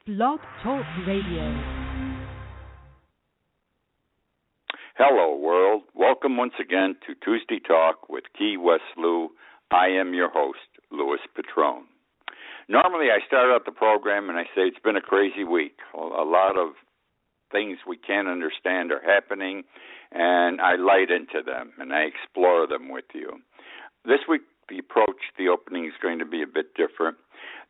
Blog Talk Radio. Hello, world. Welcome once again to Tuesday Talk with Key West Lou. I am your host, Louis Patrone. Normally, I start out the program and I say it's been a crazy week. A lot of things we can't understand are happening, and I light into them and I explore them with you. This week, the approach, the opening is going to be a bit different.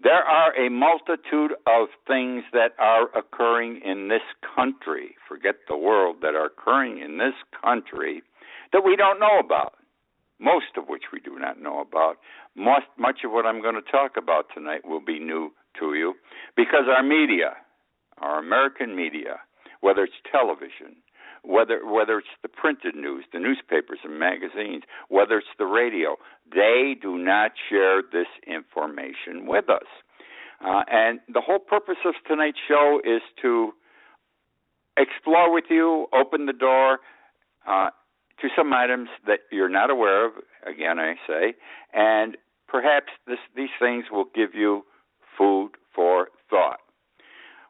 There are a multitude of things that are occurring in this country, forget the world, that are occurring in this country that we don't know about, most of which we do not know about. Much of what I'm going to talk about tonight will be new to you because our media, our American media, whether it's television, whether it's the printed news, the newspapers and magazines, whether it's the radio, they do not share this information with us. And the whole purpose of tonight's show is to explore with you, open the door to some items that you're not aware of, again I say, and perhaps these things will give you food for thought.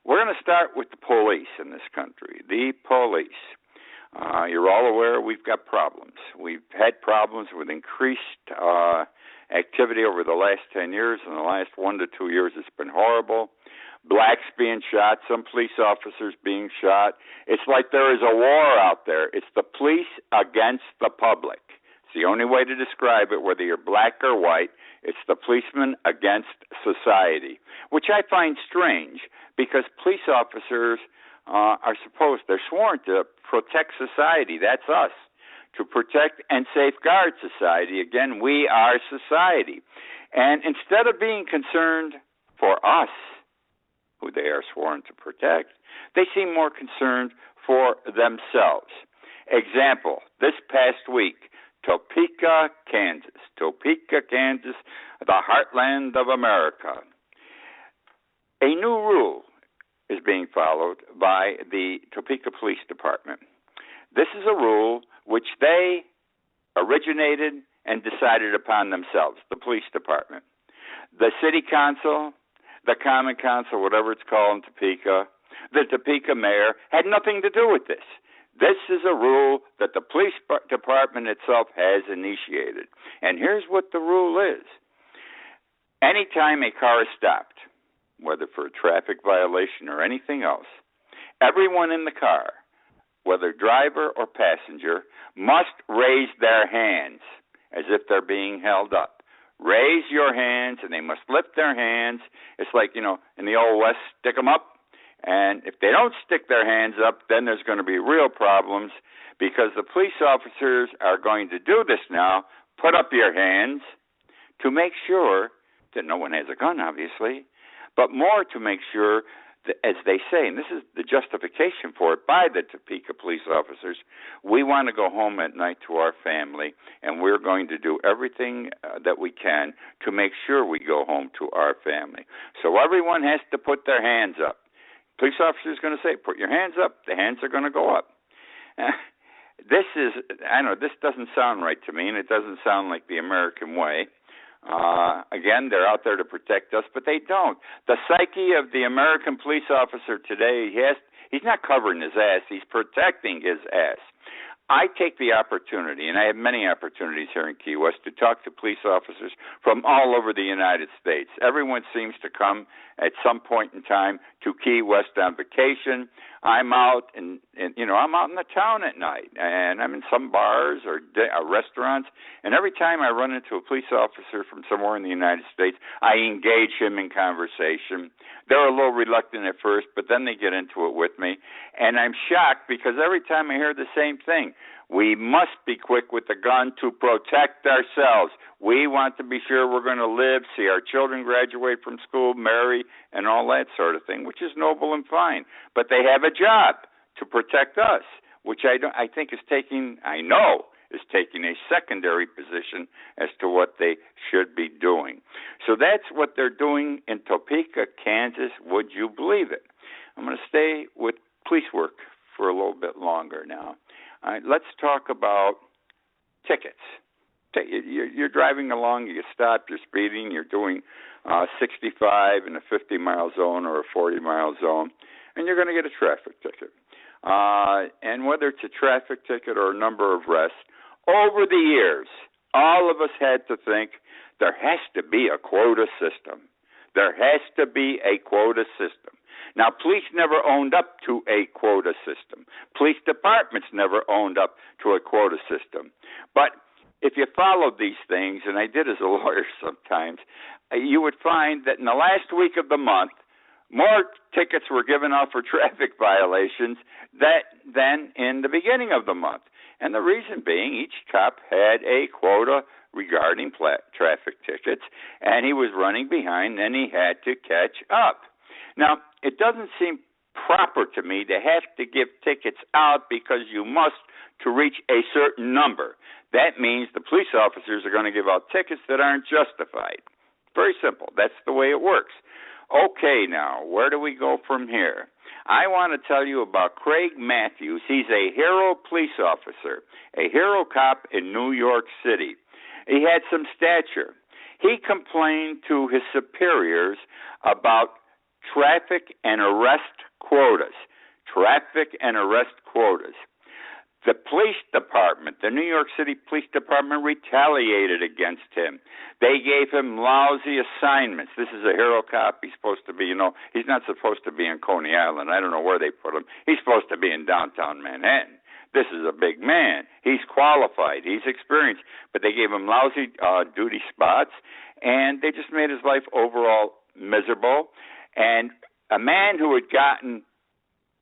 We're going to start with the police in this country, the police. You're all aware we've got problems. We've had problems with increased activity over the last 10 years. In the last 1 to 2 years, it's been horrible. Blacks being shot, some police officers being shot. It's like there is a war out there. It's the police against the public. It's the only way to describe it, whether you're black or white. It's the policeman against society, which I find strange because police officers they're sworn to protect society. That's us. To protect and safeguard society. Again, we are society. And instead of being concerned for us, who they are sworn to protect, they seem more concerned for themselves. Example, this past week, Topeka, Kansas, the heartland of America. A new rule is being followed by the Topeka Police Department. This is a rule which they originated and decided upon themselves, the police department. The city council, the common council, whatever it's called in Topeka, the Topeka mayor, had nothing to do with this. This is a rule that the police department itself has initiated. And here's what the rule is. Anytime a car is stopped, whether for a traffic violation or anything else, everyone in the car, whether driver or passenger, must raise their hands as if they're being held up. Raise your hands, and they must lift their hands. It's like, in the Old West, stick them up. And if they don't stick their hands up, then there's going to be real problems because the police officers are going to do this now, put up your hands to make sure that no one has a gun, obviously, but more to make sure that, as they say, and this is the justification for it by the Topeka police officers, we want to go home at night to our family, and we're going to do everything that we can to make sure we go home to our family. So everyone has to put their hands up. Police officer is going to say, put your hands up. The hands are going to go up. This doesn't sound right to me, and it doesn't sound like the American way. Again, they're out there to protect us, but they don't. The psyche of the American police officer today, he's not covering his ass, he's protecting his ass. I take the opportunity, and I have many opportunities here in Key West, to talk to police officers from all over the United States. Everyone seems to come at some point in time to Key West on vacation. I'm out I'm out in the town at night, and I'm in some bars or restaurants, and every time I run into a police officer from somewhere in the United States, I engage him in conversation. They're a little reluctant at first, but then they get into it with me, and I'm shocked because every time I hear the same thing. We must be quick with the gun to protect ourselves. We want to be sure we're going to live, see our children graduate from school, marry, and all that sort of thing, which is noble and fine. But they have a job to protect us, which I think is taking a secondary position as to what they should be doing. So that's what they're doing in Topeka, Kansas. Would you believe it? I'm going to stay with police work for a little bit longer now. All right, let's talk about tickets. You're driving along, you stop, you're speeding, you're doing 65 in a 50-mile zone or a 40-mile zone, and you're going to get a traffic ticket. And whether it's a traffic ticket or a number of arrests, over the years, all of us had to think there has to be a quota system. There has to be a quota system. Now, police never owned up to a quota system. Police departments never owned up to a quota system. But if you followed these things, and I did as a lawyer sometimes, you would find that in the last week of the month, more tickets were given out for traffic violations than in the beginning of the month. And the reason being, each cop had a quota regarding traffic tickets, and he was running behind, and he had to catch up. Now, it doesn't seem proper to me to have to give tickets out because you must to reach a certain number. That means the police officers are going to give out tickets that aren't justified. Very simple. That's the way it works. Okay, now, where do we go from here? I want to tell you about Craig Matthews. He's a hero police officer, a hero cop in New York City. He had some stature. He complained to his superiors about traffic and arrest quotas. Traffic and arrest quotas. The police department, the New York City Police Department, retaliated against him. They gave him lousy assignments. This is a hero cop. He's supposed to be, he's not supposed to be in Coney Island. I don't know where they put him. He's supposed to be in downtown Manhattan. This is a big man. He's qualified. He's experienced. But they gave him lousy duty spots, and they just made his life overall miserable. And a man who had gotten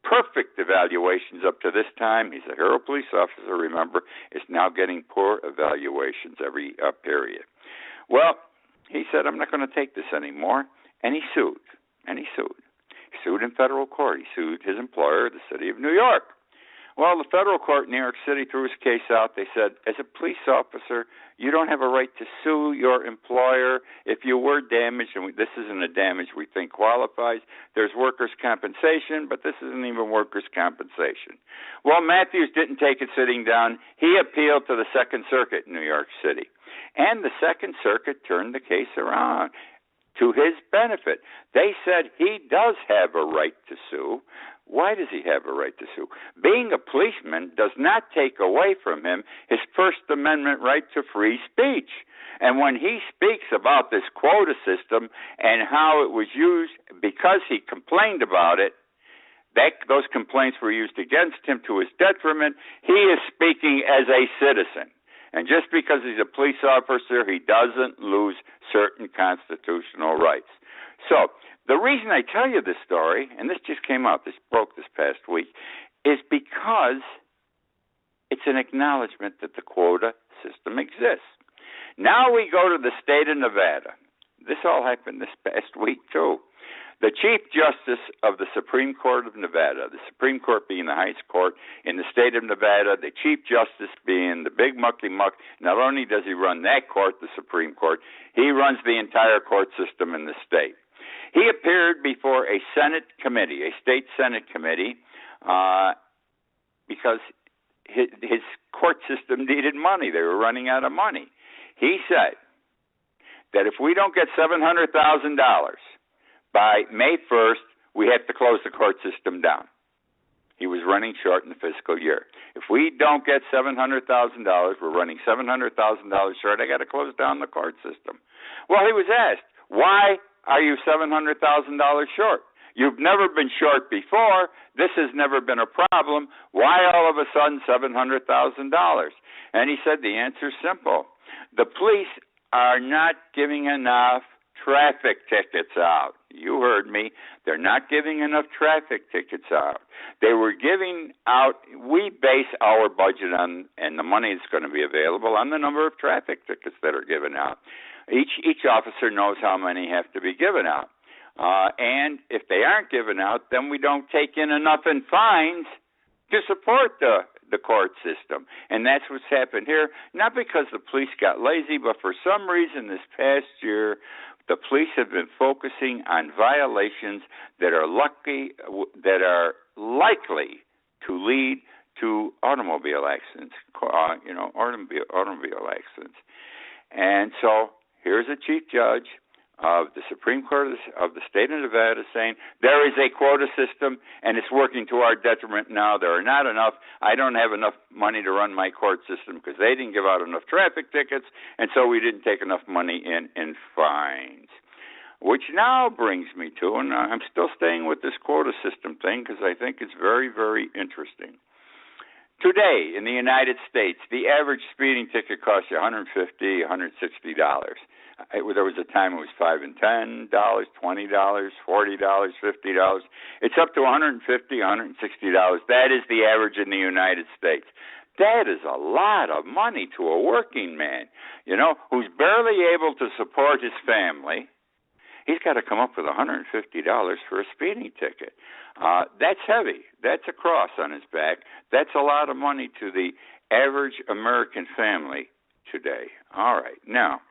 perfect evaluations up to this time, he's a hero police officer, remember, is now getting poor evaluations every period. Well, he said, I'm not going to take this anymore, and he sued. He sued in federal court. He sued his employer, the city of New York. Well, the federal court in New York City threw his case out. They said, as a police officer, you don't have a right to sue your employer if you were damaged, and this isn't a damage we think qualifies. There's workers' compensation, but this isn't even workers' compensation. Well, Matthews didn't take it sitting down. He appealed to the Second Circuit in New York City, and the Second Circuit turned the case around to his benefit. They said he does have a right to sue. Why does he have a right to sue? Being a policeman does not take away from him his First Amendment right to free speech. And when he speaks about this quota system and how it was used because he complained about it, those complaints were used against him to his detriment, he is speaking as a citizen. And just because he's a police officer, he doesn't lose certain constitutional rights. So the reason I tell you this story, and this just came out, this broke this past week, is because it's an acknowledgement that the quota system exists. Now we go to the state of Nevada. This all happened this past week, too. The Chief Justice of the Supreme Court of Nevada, the Supreme Court being the highest court in the state of Nevada, the Chief Justice being the big mucky muck, not only does he run that court, the Supreme Court, he runs the entire court system in the state. He appeared before a Senate committee, a state Senate committee, because his court system needed money. They were running out of money. He said that if we don't get $700,000 by May 1st, we have to close the court system down. He was running short in the fiscal year. If we don't get $700,000, we're running $700,000 short, I got to close down the court system. Well, he was asked, why are you $700,000 short? You've never been short before. This has never been a problem. Why all of a sudden $700,000? And he said the answer is simple. The police are not giving enough traffic tickets out. You heard me. They're not giving enough traffic tickets out. They were giving out, we base our budget on, and the money that's going to be available, on the number of traffic tickets that are given out. Each officer knows how many have to be given out. And if they aren't given out, then we don't take in enough in fines to support the court system. And that's what's happened here, not because the police got lazy, but for some reason this past year, the police have been focusing on violations that are likely to lead to automobile accidents, automobile accidents. And so here's a chief judge of the Supreme Court of the state of Nevada saying there is a quota system and it's working to our detriment now. There are not enough. I don't have enough money to run my court system because they didn't give out enough traffic tickets, and so we didn't take enough money in fines. Which now brings me to, and I'm still staying with this quota system thing because I think it's very, very interesting. Today, in the United States, the average speeding ticket costs you $150, $160. There was a time it was $5 and $10, $20, $40, $50. It's up to $150, $160. That is the average in the United States. That is a lot of money to a working man, who's barely able to support his family. He's got to come up with $150 for a speeding ticket. That's heavy. That's a cross on his back. That's a lot of money to the average American family today. All right. Now,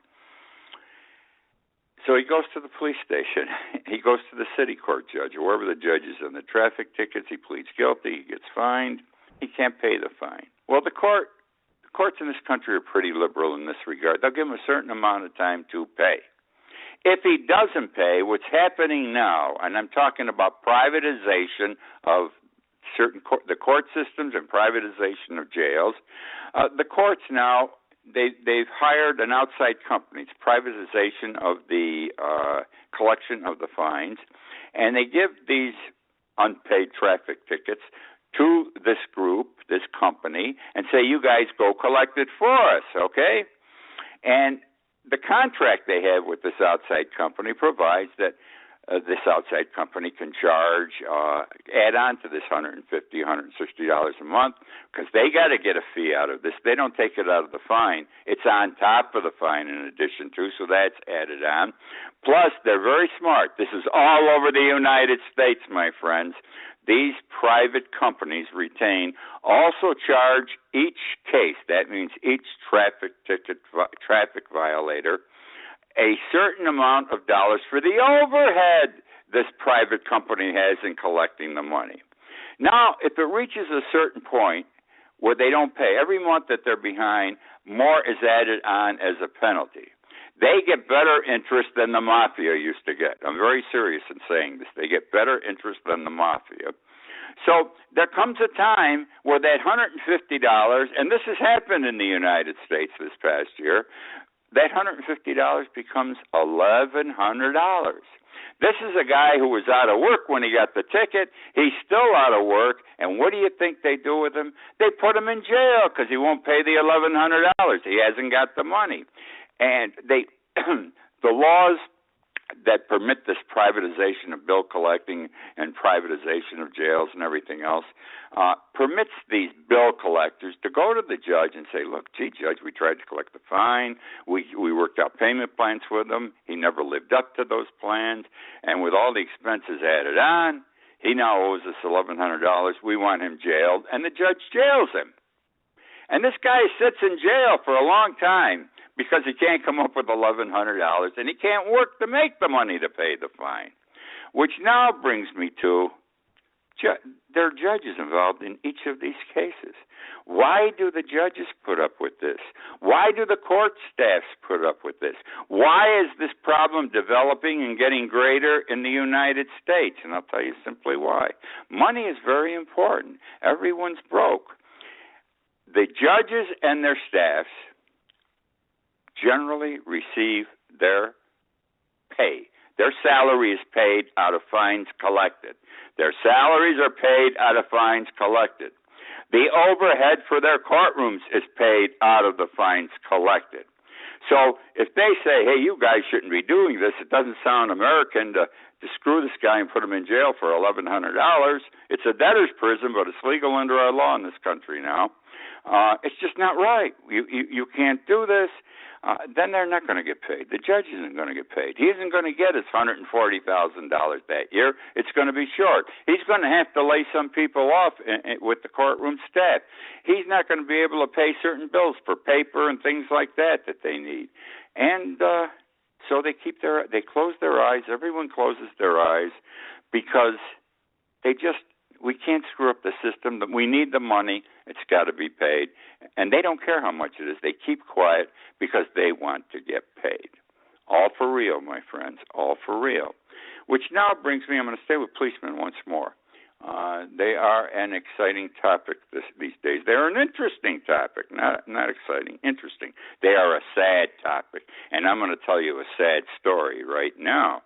so he goes to the police station. He goes to the city court judge, or wherever the judge is on the traffic tickets. He pleads guilty. He gets fined. He can't pay the fine. Well, the courts in this country are pretty liberal in this regard. They'll give him a certain amount of time to pay. If he doesn't pay, what's happening now, and I'm talking about privatization of the court systems and privatization of jails, the courts now, they've hired an outside company. It's privatization of the collection of the fines, and they give these unpaid traffic tickets to this group, this company, and say, you guys go collect it for us, okay? And the contract they have with this outside company provides that this outside company can charge, add on to this $150, $160 a month, because they got to get a fee out of this. They don't take it out of the fine. It's on top of the fine in addition to, so that's added on. Plus, they're very smart. This is all over the United States, my friends. These private companies retain, also charge each case, that means each traffic violator, a certain amount of dollars for the overhead this private company has in collecting the money. Now, if it reaches a certain point where they don't pay, every month that they're behind, more is added on as a penalty. They get better interest than the mafia used to get. I'm very serious in saying this. They get better interest than the mafia. So there comes a time where that $150, and this has happened in the United States this past year, that $150 becomes $1,100. This is a guy who was out of work when he got the ticket. He's still out of work, and what do you think they do with him? They put him in jail because he won't pay the $1,100. He hasn't got the money. And the laws that permit this privatization of bill collecting and privatization of jails and everything else permits these bill collectors to go to the judge and say, look, gee, Judge, we tried to collect the fine. We worked out payment plans with him. He never lived up to those plans. And with all the expenses added on, he now owes us $1,100. We want him jailed. And the judge jails him. And this guy sits in jail for a long time because he can't come up with $1,100 and he can't work to make the money to pay the fine. Which now brings me to, there are judges involved in each of these cases. Why do the judges put up with this? Why do the court staffs put up with this? Why is this problem developing and getting greater in the United States? And I'll tell you simply why. Money is very important. Everyone's broke. The judges and their staffs generally receive their pay. Their salary is paid out of fines collected. Their salaries are paid out of fines collected. The overhead for their courtrooms is paid out of the fines collected. So if they say, hey, you guys shouldn't be doing this, it doesn't sound American to screw this guy and put him in jail for $1,100. It's a debtor's prison, but it's legal under our law in this country now. It's just not right. You can't do this. Then they're not going to get paid. The judge isn't going to get paid. He isn't going to get his $140,000 that year. It's going to be short. He's going to have to lay some people off with the courtroom staff. He's not going to be able to pay certain bills for paper and things like that they need. And so they close their eyes. Everyone closes their eyes because we can't screw up the system. We need the money. It's got to be paid. And they don't care how much it is. They keep quiet because they want to get paid. All for real, my friends, all for real. Which now brings me, I'm going to stay with policemen once more. They are an exciting topic these days. They're an interesting topic, not exciting, interesting. They are a sad topic, and I'm going to tell you a sad story right now.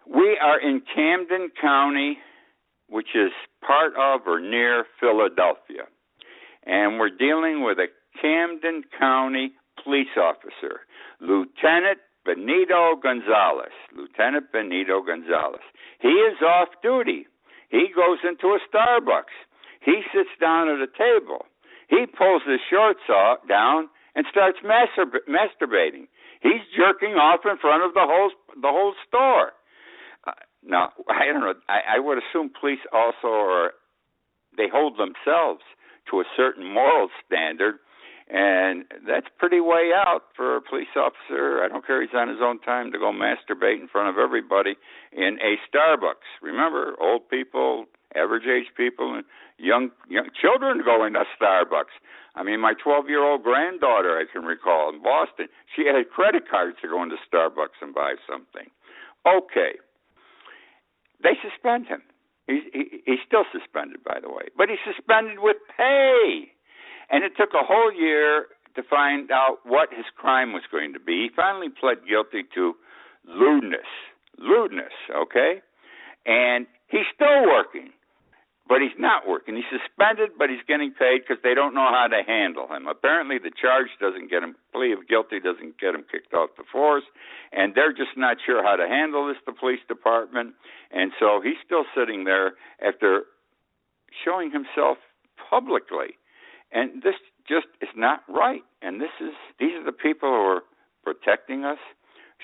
We are in Camden County, which is part of or near Philadelphia, and we're dealing with a Camden County police officer, Lieutenant Benito Gonzalez. Lieutenant Benito Gonzalez. He is off duty. He goes into a Starbucks. He sits down at a table. He pulls his shorts down and starts masturbating. He's jerking off in front of the whole store. Now, I don't know. I would assume police also they hold themselves to a certain moral standard, and that's pretty way out for a police officer. I don't care he's on his own time to go masturbate in front of everybody in a Starbucks. Remember, old people, average age people, and young children going to Starbucks. I mean, my 12-year-old granddaughter, I can recall, in Boston, she had credit cards to go into Starbucks and buy something. Okay. They suspend him. He's still suspended, by the way, but he's suspended with pay. And it took a whole year to find out what his crime was going to be. He finally pled guilty to lewdness, okay? And he's still working, but he's not working. He's suspended, but he's getting paid because they don't know how to handle him. Apparently the charge doesn't get him, plea of guilty doesn't get him kicked off the force, and they're just not sure how to handle this, the police department. And so he's still sitting there after showing himself publicly. And this just is not right. And these are the people who are protecting us,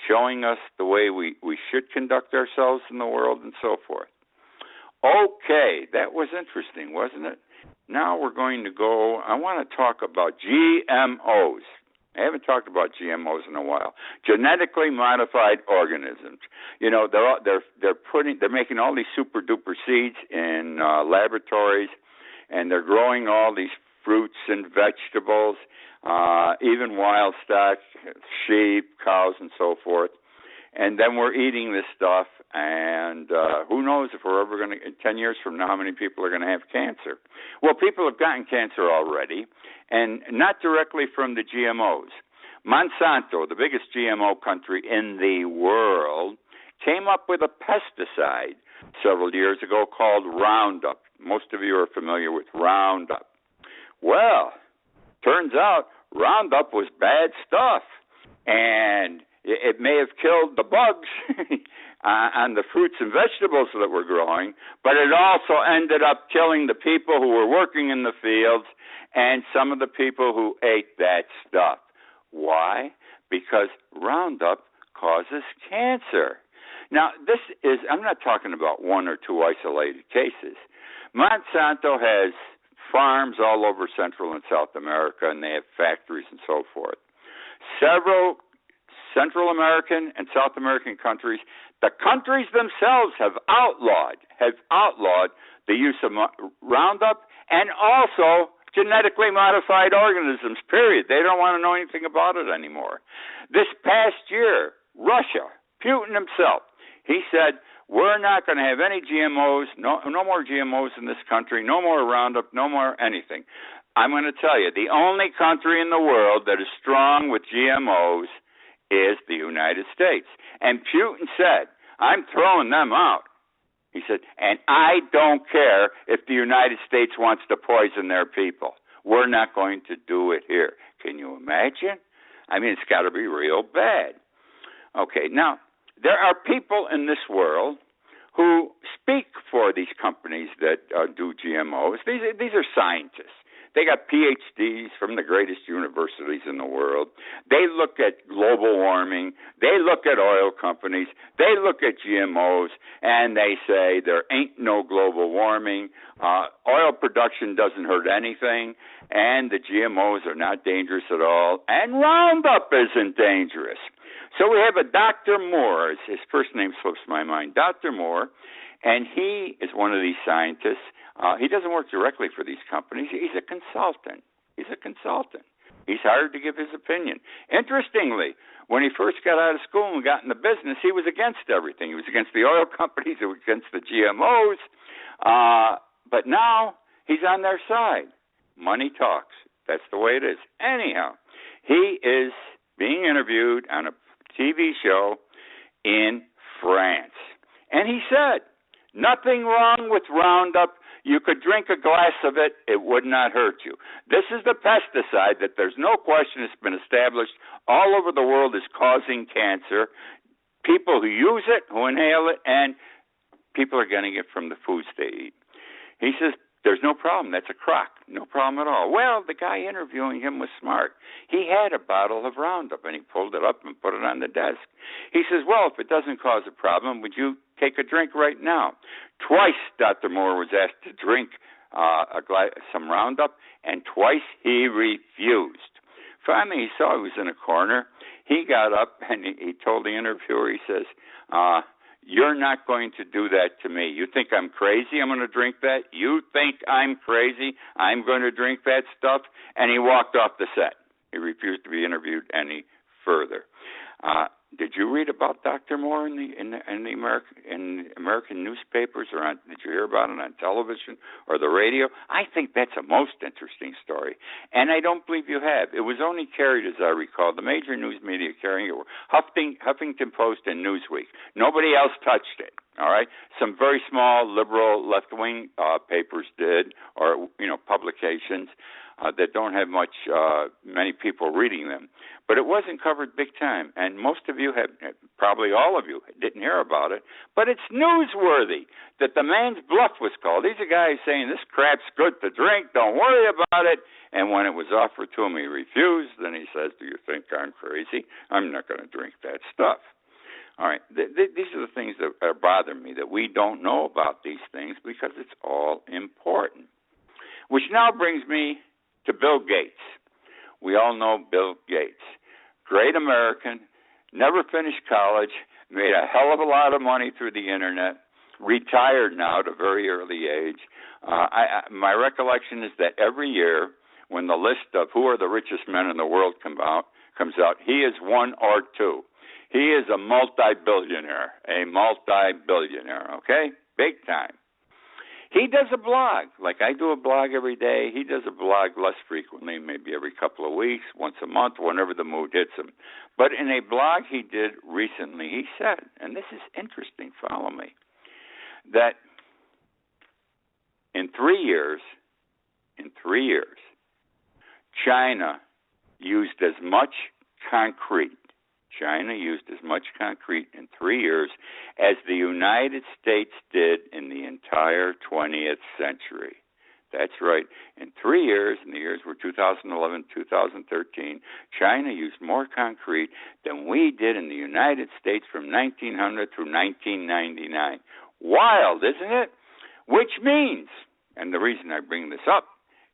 showing us the way we should conduct ourselves in the world and so forth. Okay, that was interesting, wasn't it? Now we're going to go, I want to talk about GMOs. I haven't talked about GMOs in a while. Genetically modified organisms. You know, they're making all these super duper seeds in laboratories, and they're growing all these fruits and vegetables, even wild stock, sheep, cows, and so forth. And then we're eating this stuff, and who knows if we're ever going to, 10 years from now, how many people are going to have cancer. Well, people have gotten cancer already, and not directly from the GMOs. Monsanto, the biggest GMO country in the world, came up with a pesticide several years ago called Roundup. Most of you are familiar with Roundup. Well, turns out Roundup was bad stuff, and it may have killed the bugs on the fruits and vegetables that were growing, but it also ended up killing the people who were working in the fields and some of the people who ate that stuff. Why? Because Roundup causes cancer. Now, I'm not talking about one or two isolated cases. Monsanto has farms all over Central and South America, and they have factories and so forth. Several Central American and South American countries, the countries themselves have outlawed the use of Roundup and also genetically modified organisms, period. They don't want to know anything about it anymore. This past year, Russia, Putin himself, he said, we're not going to have any GMOs, no more GMOs in this country, no more Roundup, no more anything. I'm going to tell you, the only country in the world that is strong with GMOs is the United States. And Putin said, I'm throwing them out. He said, and I don't care if the United States wants to poison their people. We're not going to do it here. Can you imagine? I mean, it's got to be real bad. Okay, now, there are people in this world who speak for these companies that do GMOs. These are scientists. They got PhDs from the greatest universities in the world. They look at global warming. They look at oil companies. They look at GMOs, and they say there ain't no global warming. Oil production doesn't hurt anything, and the GMOs are not dangerous at all, and Roundup isn't dangerous. So we have a Dr. Moore. His first name slips my mind, Dr. Moore, and he is one of these scientists. He doesn't work directly for these companies. He's a consultant. He's hired to give his opinion. Interestingly, when he first got out of school and got into business, he was against everything. He was against the oil companies. He was against the GMOs. But now he's on their side. Money talks. That's the way it is. Anyhow, he is being interviewed on a TV show in France. And he said, nothing wrong with Roundup. You could drink a glass of it. It would not hurt you. This is the pesticide that there's no question has been established all over the world is causing cancer. People who use it, who inhale it, and people are getting it from the foods they eat. He says, there's no problem. That's a crock. No problem at all. Well, the guy interviewing him was smart. He had a bottle of Roundup, and he pulled it up and put it on the desk. He says, well, if it doesn't cause a problem, would you take a drink right now? Twice Dr. Moore was asked to drink some Roundup, and twice he refused. Finally, he saw he was in a corner. He got up, and he told the interviewer, he says, you're not going to do that to me. You think I'm crazy? I'm going to drink that? You think I'm crazy? I'm going to drink that stuff? And he walked off the set. He refused to be interviewed any further. Did you read about Dr. Moore in the American newspapers, or did you hear about it on television or the radio? I think that's a most interesting story, and I don't believe you have. It was only carried, as I recall, the major news media carrying it were Huffington Post and Newsweek. Nobody else touched it. All right, some very small liberal left-wing papers did, or publications that don't have many people reading them. But it wasn't covered big time, and most of you have, probably all of you, didn't hear about it. But it's newsworthy that the man's bluff was called. These are guys saying, this crap's good to drink, don't worry about it. And when it was offered to him, he refused. Then he says, do you think I'm crazy? I'm not going to drink that stuff. All right, these are the things that bother me, that we don't know about these things because it's all important. Which now brings me to Bill Gates. We all know Bill Gates. Great American, never finished college, made a hell of a lot of money through the internet, retired now at a very early age. My recollection is that every year when the list of who are the richest men in the world comes out, he is one or two. He is a multi-billionaire, okay? Big time. He does a blog, like I do a blog every day. He does a blog less frequently, maybe every couple of weeks, once a month, whenever the mood hits him. But in a blog he did recently, he said, and this is interesting, follow me, that in 3 years, China used as much concrete in 3 years as the United States did in the entire 20th century. That's right. In 3 years, and the years were 2011, 2013, China used more concrete than we did in the United States from 1900 through 1999. Wild, isn't it? Which means, and the reason I bring this up,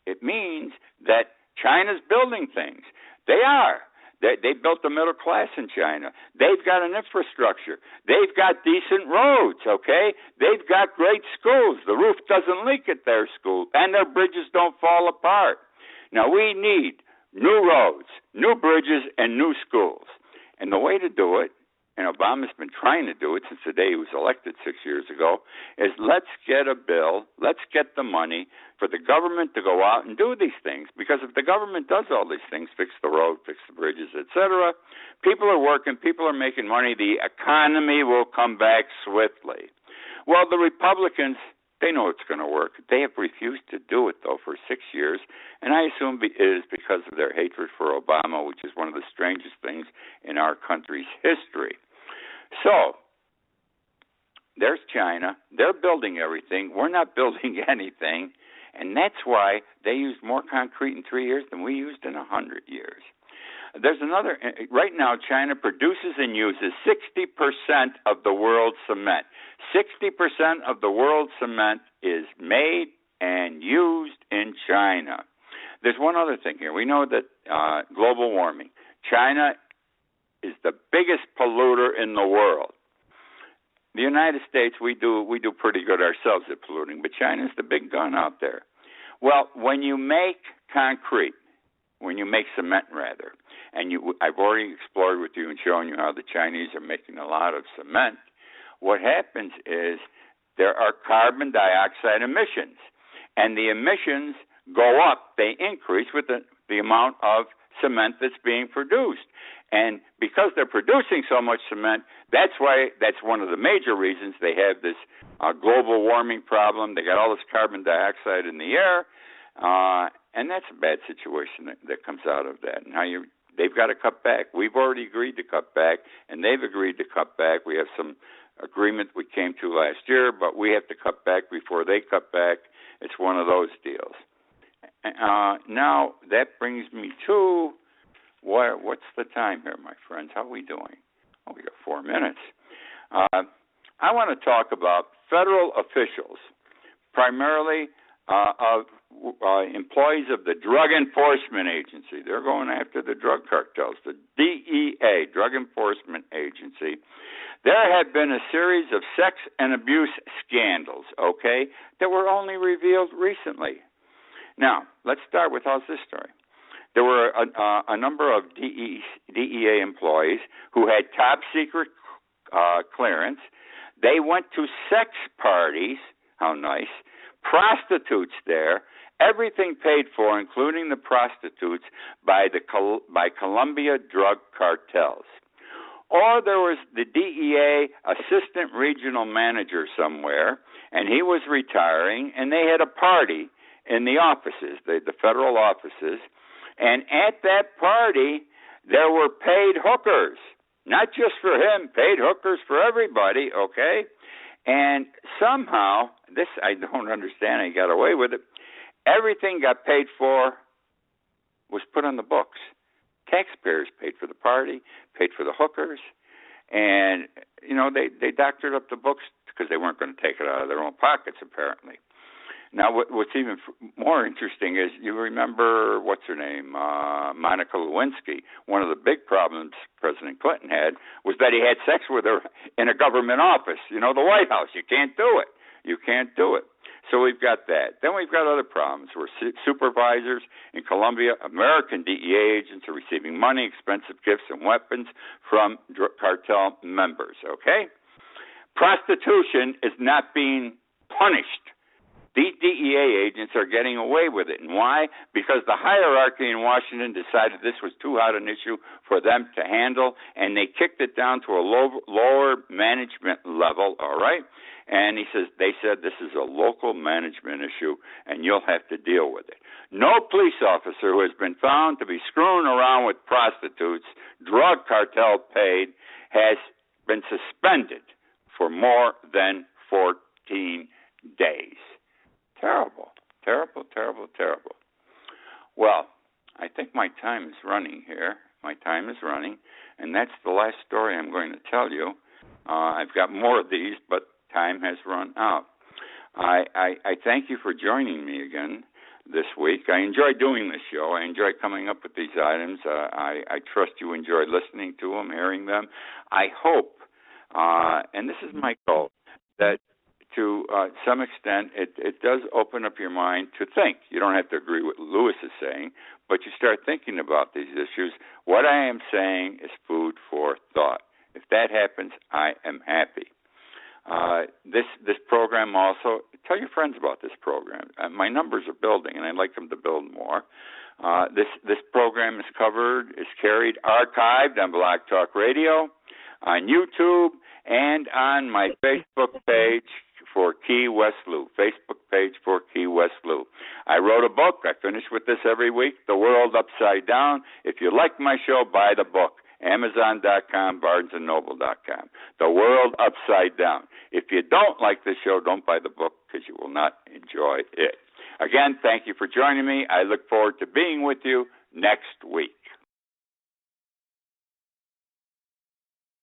it means that China's building things. They are. They built the middle class in China. They've got an infrastructure. They've got decent roads, okay? They've got great schools. The roof doesn't leak at their school, and their bridges don't fall apart. Now, we need new roads, new bridges, and new schools. And the way to do it, and Obama's been trying to do it since the day he was elected 6 years ago, is let's get a bill, let's get the money for the government to go out and do these things. Because if the government does all these things, fix the road, fix the bridges, etc., people are working, people are making money, the economy will come back swiftly. Well, the Republicans, they know it's going to work. They have refused to do it, though, for 6 years, and I assume it is because of their hatred for Obama, which is one of the strangest things in our country's history. So, there's China. They're building everything. We're not building anything, and that's why they used more concrete in 3 years than we used in 100 years. There's another, right now China produces and uses 60% of the world's cement. 60% of the world's cement is made and used in China. There's one other thing here. We know that global warming. China is the biggest polluter in the world. The United States, we do pretty good ourselves at polluting, but China's the big gun out there. Well, when you make concrete, when you make cement rather, and I've already explored with you and shown you how the Chinese are making a lot of cement. What happens is there are carbon dioxide emissions, and the emissions go up, they increase with the amount of cement that's being produced. And because they're producing so much cement, that's one of the major reasons they have this global warming problem. They got all this carbon dioxide in the air, and that's a bad situation that comes out of that. And they've got to cut back. We've already agreed to cut back, and they've agreed to cut back. We have some agreement we came to last year, but we have to cut back before they cut back. It's one of those deals. Now, that brings me to, what's the time here, my friends? How are we doing? Oh, we got 4 minutes. I want to talk about federal officials, primarily of employees of the Drug Enforcement Agency. They're going after the drug cartels, the DEA, Drug Enforcement Agency. There have been a series of sex and abuse scandals, that were only revealed recently. Now, let's start with how's this story. There were a number of DEA employees who had top secret clearance. They went to sex parties, how nice, prostitutes there, everything paid for, including the prostitutes, by Colombia drug cartels. Or there was the DEA assistant regional manager somewhere, and he was retiring, and they had a party in the offices, the federal offices, and at that party there were paid hookers, not just for him, paid hookers for everybody, And somehow, this I don't understand, he got away with it, everything got paid for, was put on the books. Taxpayers paid for the party, paid for the hookers, and, they doctored up the books because they weren't going to take it out of their own pockets, apparently. Now, what's even more interesting is, you remember, what's her name, Monica Lewinsky. One of the big problems President Clinton had was that he had sex with her in a government office, the White House. You can't do it. You can't do it. So we've got that. Then we've got other problems where supervisors in Colombia, American DEA agents are receiving money, expensive gifts, and weapons from cartel members, Prostitution is not being punished. These DEA agents are getting away with it. And why? Because the hierarchy in Washington decided this was too hot an issue for them to handle, and they kicked it down to a lower management level, And they said this is a local management issue, and you'll have to deal with it. No police officer who has been found to be screwing around with prostitutes, drug cartel paid, has been suspended for more than 14 days. Terrible, terrible, terrible, terrible. Well, I think my time is running here. My time is running, and that's the last story I'm going to tell you. I've got more of these, but time has run out. I thank you for joining me again this week. I enjoy doing this show. I enjoy coming up with these items. I trust you enjoy listening to them, hearing them. I hope, and this is my goal, that to some extent it does open up your mind to think. You don't have to agree with what Lewis is saying, but you start thinking about these issues. What I am saying is food for thought. If that happens, I am happy. This program also, tell your friends about this program. My numbers are building, and I'd like them to build more. This program is carried, archived on Blog Talk Radio, on YouTube, and on my Facebook page for Key West Lou, Facebook page for Key West Lou. I wrote a book. I finish with this every week, The World Upside Down. If you like my show, buy the book. Amazon.com, BarnesandNoble.com. The World Upside Down. If you don't like this show, don't buy the book because you will not enjoy it. Again, thank you for joining me. I look forward to being with you next week.